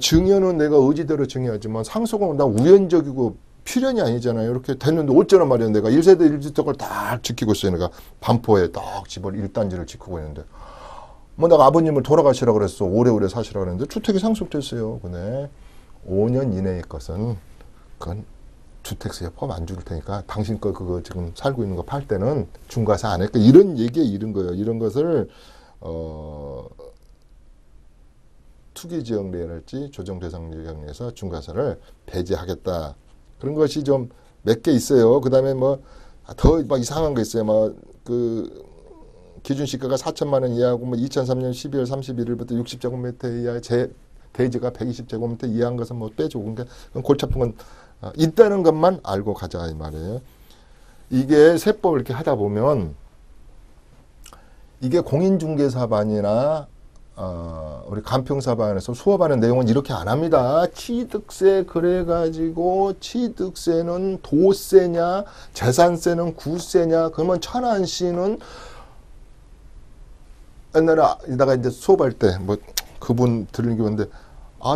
증여는 내가 의지대로 증여하지만 상속은 나 우연적이고 필연이 아니잖아요. 이렇게 됐는데 어쩌란 말이야. 내가 1세대 1주택을 다 지키고 있어요. 내가 반포에 딱 집을 1단지를 지키고 있는데 뭐 내가 아버님을 돌아가시라고 그랬어. 오래오래 사시라고 그랬는데 주택이 상속됐어요. 근데 5년 이내의 것은 그건 주택수에 포함 안 줄 테니까 당신 거 그거 지금 살고 있는 거 팔 때는 중과세 안 할까 이런 얘기에 이른 거예요. 이런 것을 투기지역내랄지 조정대상지역내에서 중과세를 배제하겠다. 그런 것이 좀 몇 개 있어요. 그 다음에 뭐 더 막 이상한 거 있어요. 뭐 그 기준시가가 4천만 원 이하고 뭐 2003년 12월 31일부터 60제곱미터 이하의 대지가 120제곱미터 이하인 것은 뭐 빼주고, 그러니까 골치 아픈 건 있다는 것만 알고 가자 이 말이에요. 이게 세법을 이렇게 하다 보면 이게 공인중개사반이나 우리 간평사반에서 수업하는 내용은 이렇게 안 합니다. 취득세 그래가지고 취득세는 도세냐 재산세는 구세냐, 그러면 천안시는 옛날에 이다가 이제 수업할 때 뭐 그분 들은 게 있는데,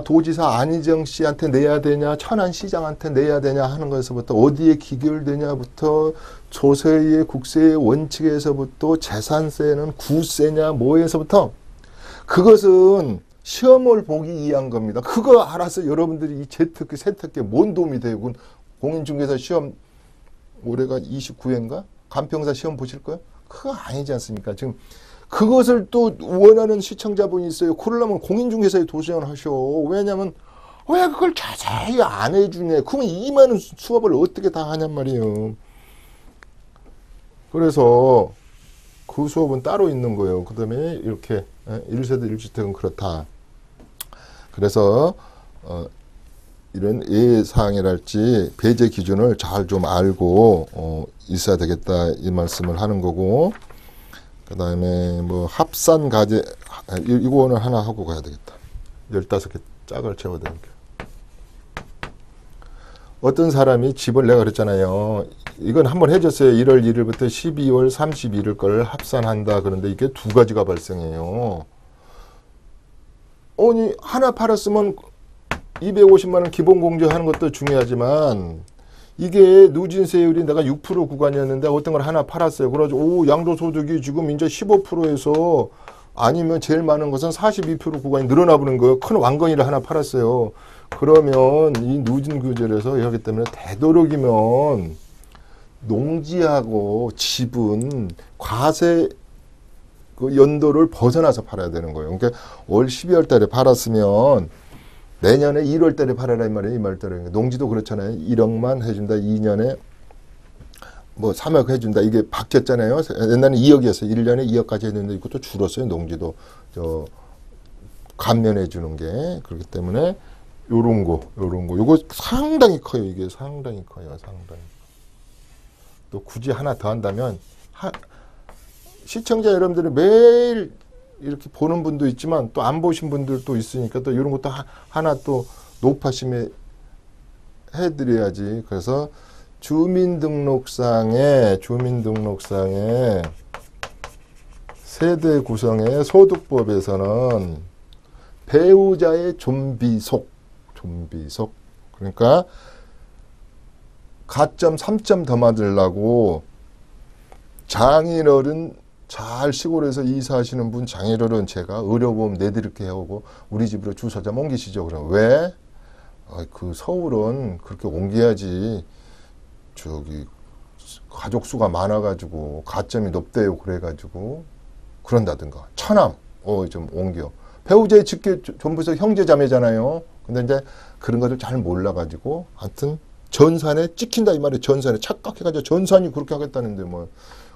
도지사 안희정 씨한테 내야 되냐 천안시장한테 내야 되냐 하는 것에서부터 어디에 기결되냐부터 조세의 국세의 원칙에서부터 재산세는 구세냐 뭐에서부터 그것은 시험을 보기 위한 겁니다. 그거 알아서 여러분들이 이 재특기 세특기에 뭔 도움이 돼요? 공인중개사 시험 올해가 29회인가? 간평사 시험 보실 거예요? 그거 아니지 않습니까? 지금 그것을 또 원하는 시청자분이 있어요. 그러려면 공인중개사에 도전을 하셔. 왜냐면 왜 그걸 자세히 안 해주냐. 그러면 이 많은 수업을 어떻게 다 하냔 말이에요. 그래서 그 수업은 따로 있는 거예요. 그 다음에 이렇게 1세대 1주택은 그렇다. 그래서 이런 예사항이랄지 배제 기준을 잘 좀 알고 있어야 되겠다 이 말씀을 하는 거고, 그 다음에 뭐 합산가제 이거는 하나 하고 가야 되겠다. 15개 짝을 채워야 되니까. 어떤 사람이 집을 내가 그랬잖아요. 이건 한번 해줬어요. 1월 1일부터 12월 31일 걸 합산한다. 그런데 이게 두 가지가 발생해요. 아니 하나 팔았으면 250만 원 기본 공제하는 것도 중요하지만 이게 누진세율이 내가 6% 구간이었는데 어떤 걸 하나 팔았어요. 그래가지고 양도소득이 지금 이제 15%에서 아니면 제일 많은 것은 42% 구간이 늘어나 보는 거예요. 큰 왕건이를 하나 팔았어요. 그러면 이 누진 규제에서 하기 때문에 되도록이면 농지하고 집은 과세 그 연도를 벗어나서 팔아야 되는 거예요. 그러니까 올 12월 달에 팔았으면 내년에 1월 달에 팔아라 이 말이에요. 이 말대로. 농지도 그렇잖아요. 1억만 해준다. 2년에 뭐 3억 해준다. 이게 바뀌었잖아요. 옛날에 2억이었어요. 1년에 2억까지 했는데 이것도 줄었어요. 농지도 감면해 주는 게. 그렇기 때문에 요런 거. 요거 상당히 커요. 이게 상당히 커요. 상당히. 또 굳이 하나 더 한다면 시청자 여러분들이 매일 이렇게 보는 분도 있지만 또 안 보신 분들도 있으니까 또 이런 것도 하나 또 높아심에 해드려야지. 그래서 주민등록상에 세대 구성의 소득법에서는 배우자의 존비속 그러니까 가점 3점 더 맞으려고 장인어른 잘 시골에서 이사하시는 분 장인어른 제가 의료보험 내드릴게 하고 우리 집으로 주소자 옮기시죠. 그럼 왜? 그 서울은 그렇게 옮겨야지 저기 가족 수가 많아가지고 가점이 높대요. 그래가지고 그런다든가 처남 좀 옮겨. 배우자의 직계 전부서 형제 자매잖아요. 근데 이제 그런 것을 잘 몰라가지고 하여튼 전산에 찍힌다 이 말이에요. 전산에 착각해가지고 전산이 그렇게 하겠다는데 뭐.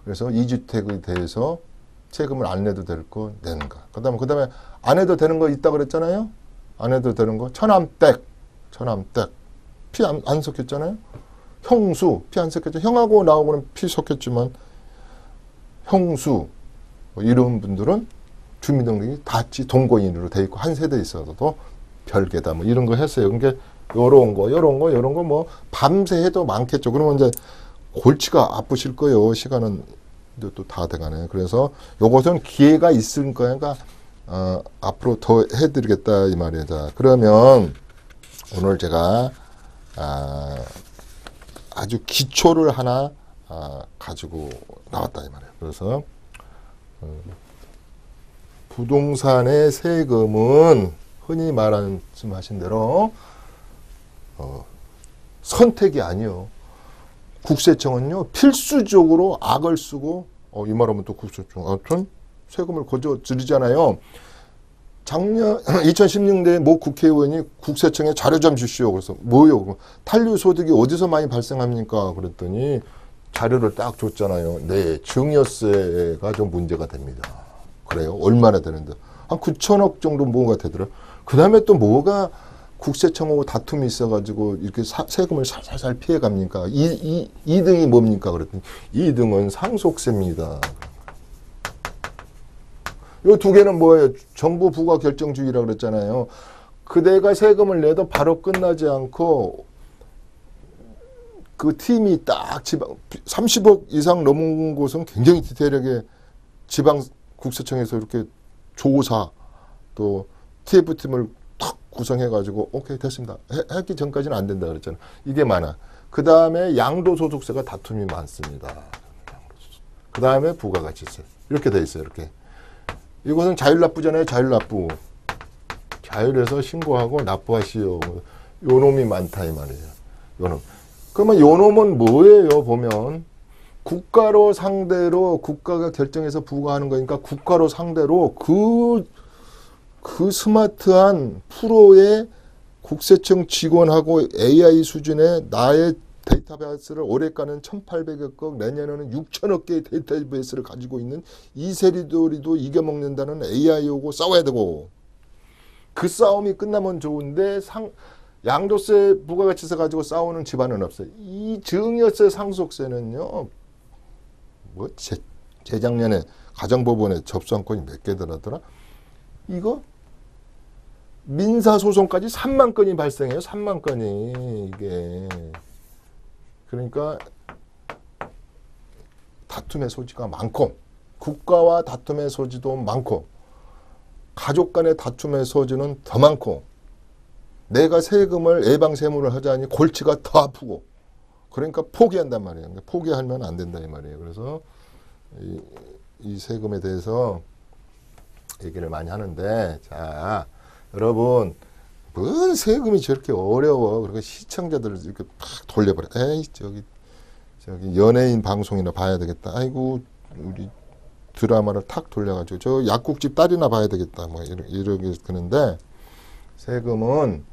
그래서 2주택에 대해서 세금을 안 내도 될 거 내는가. 그 다음에 안 해도 되는 거 있다 그랬잖아요. 안 해도 되는 거 처남댁 피 안 섞였잖아요. 형수 피 안 섞였죠. 형하고 나하고는 피 섞였지만 형수 뭐 이런 분들은 주민등록이 같이 동거인으로 돼 있고 한 세대 있어도 별개다 뭐 이런 거 했어요. 그러니까 요런 거 뭐 밤새 해도 많겠죠. 그러면 이제 골치가 아프실 거예요. 시간은 또 다 돼가네. 그래서 요것은 기회가 있을 거니까 앞으로 더 해드리겠다 이 말이에요. 자, 그러면 오늘 제가 아주 기초를 하나 가지고 나왔다 이 말이에요. 그래서 부동산의 세금은 흔히 말씀하신 대로 선택이 아니요. 국세청은요 필수적으로 악을 쓰고 이 말하면 또 국세청 하여튼 세금을 거저 들이잖아요. 작년 2016년에 모 국회의원이 국세청에 자료 좀 주시오. 그래서 뭐요? 탄류소득이 어디서 많이 발생합니까? 그랬더니 자료를 딱 줬잖아요. 네, 증여세가 좀 문제가 됩니다. 그래요? 얼마나 되는데? 한 9천억 정도 뭐가 되더라고요. 그 다음에 또 뭐가 국세청하고 다툼이 있어가지고 이렇게 세금을 살살살 피해갑니까? 2등이 뭡니까? 그랬더니 2등은 상속세입니다. 요 두 개는 뭐예요? 정부 부가 결정주의라고 그랬잖아요. 그대가 세금을 내도 바로 끝나지 않고 그 팀이 딱 지방 30억 이상 넘은 곳은 굉장히 디테일하게 지방 국세청에서 이렇게 조사 또 TF팀을 탁 구성해가지고 오케이 됐습니다. 했기 전까지는 안 된다 그랬잖아요. 이게 많아. 그 다음에 양도소득세가 다툼이 많습니다. 그 다음에 부가가치세 이렇게 돼 있어요. 이렇게. 이것은 자율납부잖아요. 자율납부. 자율해서 신고하고 납부하시오. 요놈이 많다 이 말이에요. 요놈. 그러면 요놈은 뭐예요? 보면 국가로 상대로 국가가 결정해서 부과하는 거니까 국가로 상대로 그 스마트한 프로의 국세청 직원하고 AI 수준의 나의 데이터베이스를 올해가는 1,800여 건, 내년에는 6천억 개의 데이터베이스를 가지고 있는 이세리도리도 이겨먹는다는 AI하고 싸워야 되고, 그 싸움이 끝나면 좋은데 양도세, 부가가치세 가지고 싸우는 집안은 없어요. 이 증여세, 상속세는요, 뭐 재작년에 가정법원에 접수한 건이 몇 개 들었더라? 이거 민사소송까지 3만 건이 발생해요. 3만 건이 이게. 그러니까 다툼의 소지가 많고 국가와 다툼의 소지도 많고 가족 간의 다툼의 소지는 더 많고 내가 세금을 예방세무를 하자니 골치가 더 아프고 그러니까 포기한단 말이에요. 포기하면 안 된다 이 말이에요. 그래서 이 세금에 대해서 얘기를 많이 하는데 자 여러분 뭔 세금이 저렇게 어려워. 그리고 시청자들을 이렇게 팍 돌려버려. 에이, 저기 연예인 방송이나 봐야 되겠다. 아이고, 우리 드라마를 탁 돌려가지고, 저 약국집 딸이나 봐야 되겠다. 뭐, 이러게 그러는데, 세금은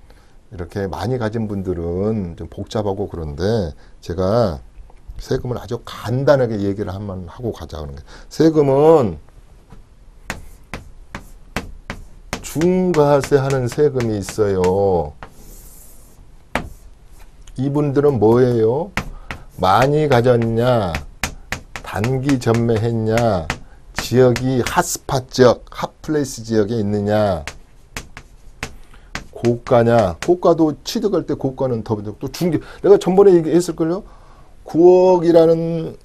이렇게 많이 가진 분들은 좀 복잡하고 그런데, 제가 세금을 아주 간단하게 얘기를 한번 하고 가자. 그런 게. 세금은 중과세 하는 세금이 있어요. 이분들은 뭐예요? 많이 가졌냐, 단기 전매했냐, 지역이 핫스팟 지역, 핫플레이스 지역에 있느냐, 고가냐, 고가도 취득할 때 고가는 또 중개, 내가 전번에 얘기했을걸요? 9억이라는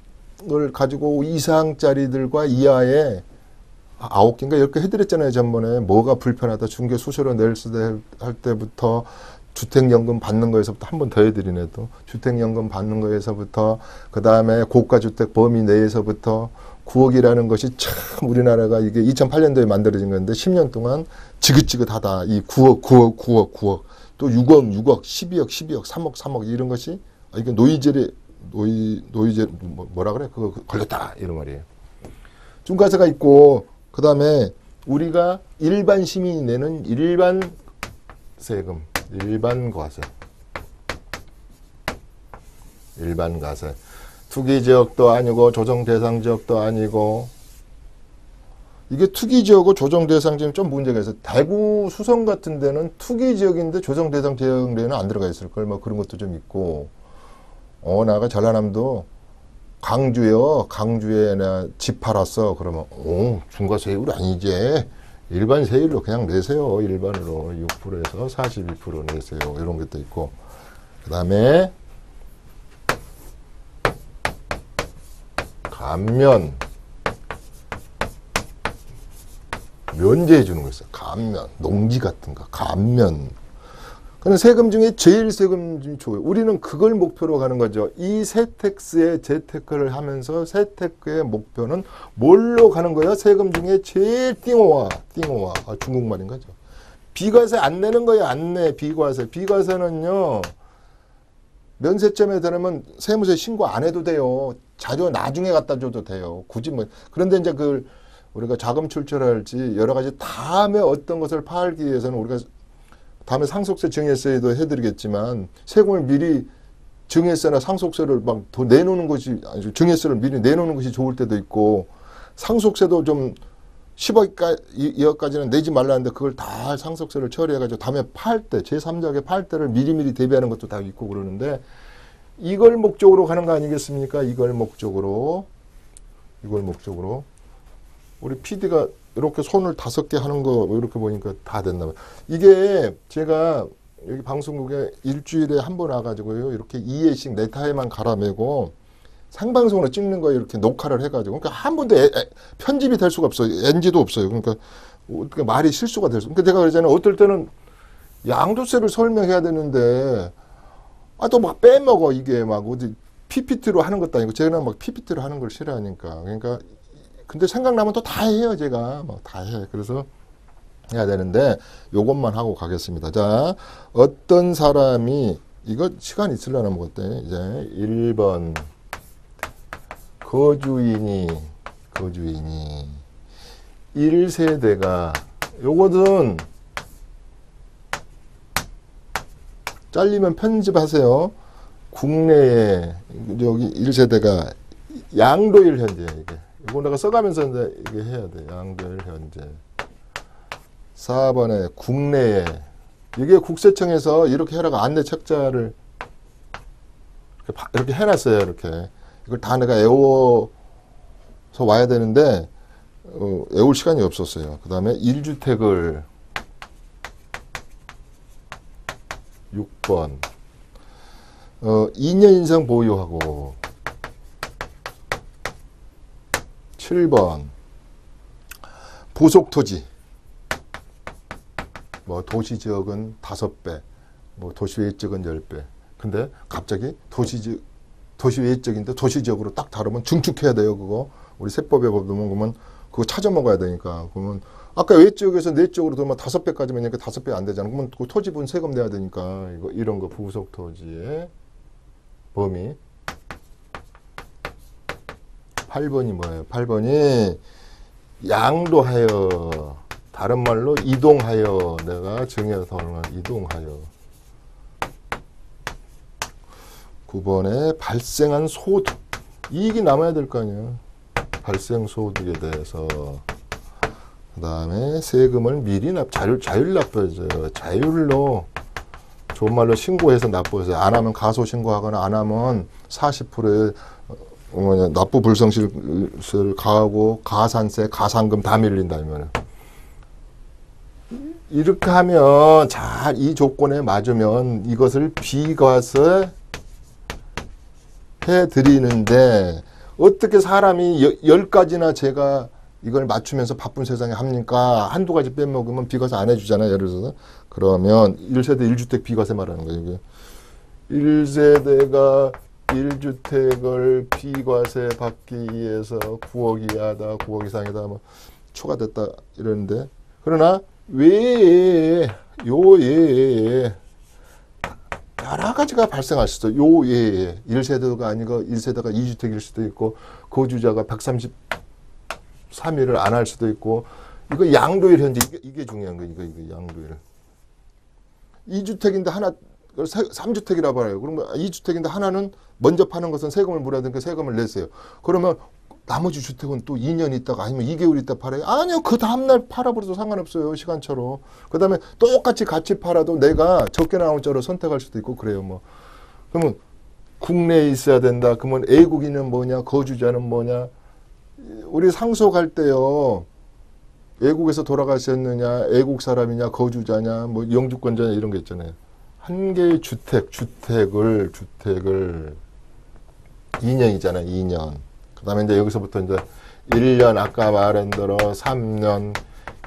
걸 가지고 이상짜리들과 이하에 9개인가 10개 해드렸잖아요. 전번에 뭐가 불편하다 중개 수수료 낼 할 때부터 주택연금 받는 거에서부터 한 번 더 해드리네. 또 주택연금 받는 거에서부터 그 다음에 고가주택 범위 내에서부터 9억이라는 것이 참 우리나라가 이게 2008년도에 만들어진 건데 10년 동안 지긋지긋하다. 이 9억 또 6억 12억 3억 이런 것이 이게 노이제 뭐라 그래? 그거 걸렸다 이런 말이에요. 중과세가 있고 그 다음에 우리가 일반 시민이 내는 일반 세금, 일반 과세, 일반 과세. 투기 지역도 아니고 조정 대상 지역도 아니고 이게 투기 지역하고 조정 대상 지역은 좀 문제가 있어요. 대구 수성 같은 데는 투기 지역인데 조정 대상 지역에는 안 들어가 있을 걸. 뭐 그런 것도 좀 있고. 나가 전라남도 강주요. 강주에 나 집 팔았어. 그러면 중과세율 아니지. 일반 세율로 그냥 내세요. 일반으로 6%에서 42% 내세요. 이런 것도 있고. 그 다음에 감면. 면제해 주는 거 있어요. 감면. 농지 같은 거. 감면. 그는 세금 중에 제일 세금이 좋아요. 우리는 그걸 목표로 가는 거죠. 이 세택스에 재테크를 하면서 세테크의 목표는 뭘로 가는 거예요? 세금 중에 제일 띵호와. 중국말인 거죠. 비과세 안 내는 거예요. 안 내. 비과세. 비과세는요. 면세점에 들으면 세무서에 신고 안 해도 돼요. 자료 나중에 갖다 줘도 돼요. 굳이 뭐. 그런데 이제 우리가 자금 출처랄지 여러 가지 다음에 어떤 것을 팔기 위해서는 우리가 다음에 상속세 증여세도 해드리겠지만 세금을 미리 증여세나 상속세를 막 더 내놓는 것이 아니 증여세를 미리 내놓는 것이 좋을 때도 있고 상속세도 좀 10억 이하까지는 내지 말라는데 그걸 다 상속세를 처리해가지고 다음에 팔 때 제3자에게 팔 때를 미리미리 대비하는 것도 다 있고 그러는데 이걸 목적으로 가는 거 아니겠습니까? 이걸 목적으로 우리 PD가 이렇게 손을 5개 하는 거 이렇게 보니까 다 됐나 봐요. 이게 제가 여기 방송국에 일주일에 한 번 와가지고요. 이렇게 2회씩 내 타에만 갈아매고 생방송으로 찍는 거에 이렇게 녹화를 해가지고 그러니까 한 번도 편집이 될 수가 없어요. NG도 없어요. 그러니까 말이 실수가 될 수. 그러니까 내가 그러잖아요. 어떨 때는 양도세를 설명해야 되는데 또 막 빼먹어 이게 막 어디 PPT로 하는 것도 아니고 제가 막 PPT로 하는 걸 싫어하니까 그러니까 근데 생각나면 또 다 해요 제가 막 다 해. 그래서 해야 되는데 요것만 하고 가겠습니다. 자, 어떤 사람이 이거 시간 있으려나 먹었대. 이제 1번 거주인이 1세대가 요것은 잘리면 편집하세요. 국내에 여기 1세대가 양도일 현재 이게 이거 내가 써가면서 이제 이게 해야 돼. 양도일 현재. 4번에 국내에 이게 국세청에서 이렇게 해라고 안내 책자를 이렇게 해놨어요. 이렇게 이걸 다 내가 외워서 와야 되는데 외울 시간이 없었어요. 그 다음에 1주택을 6번 2년 이상 보유하고 7번 부속토지 뭐 도시지역은 5배 뭐 도시외지역은 10배 근데 갑자기 도시외지역인데 도시지역으로 딱 다르면 증축해야 돼요. 그거 우리 세법에 보면 그러면 그거 찾아 먹어야 되니까 그러면 아까 외지역에서 내지역으로 들면 5배까지면 이니까 5배 안 되잖아. 그러면 그 토지분 세금 내야 되니까 이거 이런 거 부속토지의 범위 8번이 뭐예요? 8번이 양도하여 다른 말로 이동하여 내가 증여해서 이동하여 9번에 발생한 소득 이익이 남아야 될 거 아니야. 발생 소득에 대해서 그 다음에 세금을 미리 자율 납부해줘요. 자율로 좋은 말로 신고해서 납부해서 안 하면 가소 신고하거나 안 하면 40%의 납부 불성실세를 가하고 가산세, 가산금 다 밀린다 이거는. 이렇게 하면 잘 이 조건에 맞으면 이것을 비과세 해드리는데 어떻게 사람이 10가지나 제가 이걸 맞추면서 바쁜 세상에 합니까? 한두 가지 빼먹으면 비과세 안 해주잖아요. 예를 들어서. 그러면 1세대 1주택 비과세 말하는 거예요. 이게. 1세대가 1주택을 비과세 받기 위해서 9억 이하다, 9억 이상이다, 뭐 초과됐다 이러는데 그러나 외에 여러 가지가 발생할 수도 있어요. 요 외에 1세대가 아니고 1세대가 2주택일 수도 있고 거주자가 133일을 안 할 수도 있고 이거 양도일 현재 이게 중요한 거예요. 이거 양도일. 2주택인데 하나 3주택이라고 해요. 그러면 2주택인데 하나는 먼저 파는 것은 세금을 물어야 되니까 세금을 내세요. 그러면 나머지 주택은 또 2년 있다가 아니면 2개월 있다 팔아요. 아니요. 그 다음날 팔아버려도 상관없어요. 시간차로. 그 다음에 똑같이 같이 팔아도 내가 적게 나온 자로 선택할 수도 있고 그래요. 뭐. 그러면 국내에 있어야 된다. 그러면 애국인은 뭐냐? 거주자는 뭐냐? 우리 상속할 때요. 외국에서 돌아가셨느냐? 애국 사람이냐? 거주자냐? 뭐 영주권자냐? 이런 게 있잖아요. 한 개의 주택을 2년이잖아요. 2년. 그 다음에 이제 여기서부터 이제 1년 아까 말한 대로 3년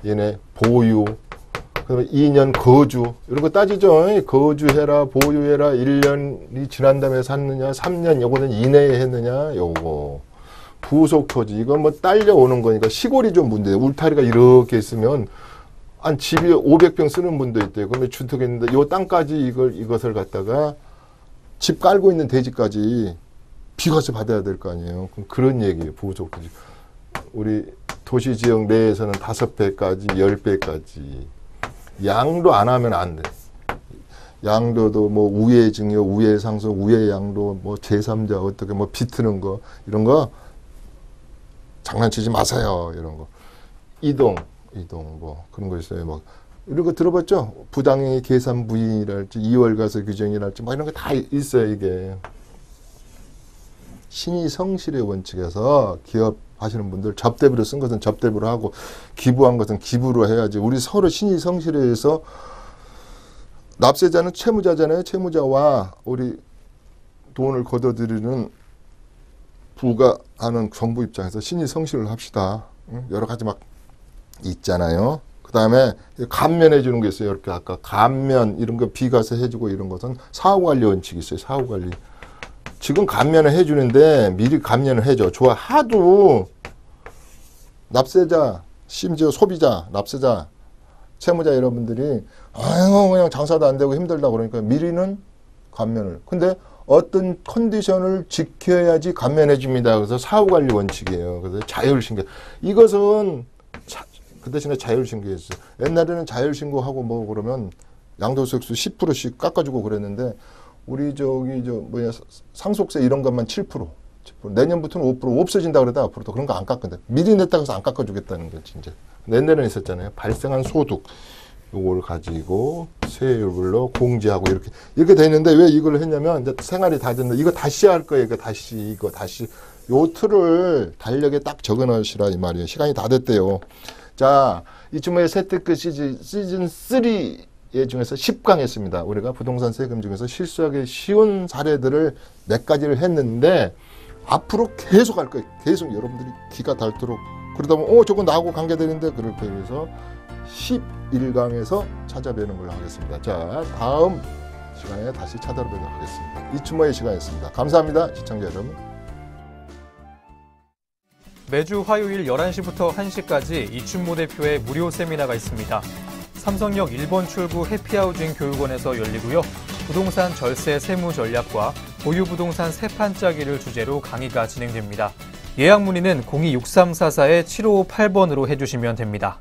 얘네 보유 그 다음에 2년 거주 이런 거 따지죠. 거주해라 보유해라 1년이 지난 다음에 샀느냐 3년 요거는 이내에 했느냐 요거 부속토지 이건 뭐 딸려오는 거니까 시골이 좀 문제예요. 울타리가 이렇게 있으면 한 집이 500평 쓰는 분도 있대요. 그러면 주택이 있는데 요 땅까지 이것을 갖다가 집 깔고 있는 대지까지 비과세 받아야 될 거 아니에요. 그럼 그런 얘기예요. 부속토지. 우리 도시지역 내에서는 5배까지, 10배까지. 양도 안 하면 안 돼. 양도도 뭐 우회증여, 우회상속, 우회양도, 뭐 제3자 어떻게 뭐 비트는 거 이런 거 장난치지 마세요. 이런 거. 이동 뭐 그런 거 있어요. 뭐 이런 거 들어봤죠? 부당행위 계산 부인이랄지 2월 가서 규정이랄지 뭐 이런 거 다 있어요. 이게 신의 성실의 원칙에서 기업 하시는 분들 접대비로 쓴 것은 접대비로 하고 기부한 것은 기부로 해야지. 우리 서로 신의 성실에서 납세자는 채무자잖아요. 채무자와 우리 돈을 걷어들이는 부가하는 정부 입장에서 신의 성실을 합시다. 여러 가지 막 있잖아요. 그 다음에 감면해 주는 게 있어요. 이렇게 아까 감면 이런 거 비과세 해주고 이런 것은 사후관리 원칙이 있어요. 사후관리. 지금 감면을 해주는데 미리 감면을 해줘. 좋아. 하도 납세자, 심지어 소비자, 납세자, 채무자 여러분들이 아유 그냥 장사도 안 되고 힘들다 그러니까 미리는 감면을. 근데 어떤 컨디션을 지켜야지 감면해 줍니다. 그래서 사후관리 원칙이에요. 그래서 자율신고. 이것은 그 대신에 자율신고했어요. 옛날에는 자율신고하고 뭐 그러면 양도소득세 10%씩 깎아주고 그랬는데 우리 상속세 이런 것만 7%. 내년부터는 5% 없어진다 그러다 앞으로도 그런 거 안 깎는데 미리 냈다고 해서 안 깎아주겠다는 거지 이제. 옛날에는 있었잖아요. 발생한 소득 요걸 가지고 세율로 공제하고 이렇게 돼 있는데 왜 이걸 했냐면 이제 생활이 다 됐는데 이거 다시 할 거예요. 이거 다시 요 틀을 달력에 딱 적어 놓으시라 이 말이에요. 시간이 다 됐대요. 자, 이쯤에 세트크 시즌 3의 중에서 10강 했습니다. 우리가 부동산 세금 중에서 실수하기 쉬운 사례들을 몇 가지를 했는데 앞으로 계속 할 거예요. 계속 여러분들이 기가 닳도록. 그러다 보면 저거 나하고 관계되는데 그럴 거여서 11강에서 찾아뵈는 걸로 하겠습니다. 자, 다음 시간에 다시 찾아뵙도록 하겠습니다. 이춘모의 시간이었습니다. 감사합니다. 시청자 여러분. 매주 화요일 11시부터 1시까지 이춘모 대표의 무료 세미나가 있습니다. 삼성역 1번 출구 해피하우징 교육원에서 열리고요. 부동산 절세 세무 전략과 보유 부동산 세 판짜기를 주제로 강의가 진행됩니다. 예약 문의는 02-6344-7558번으로 해주시면 됩니다.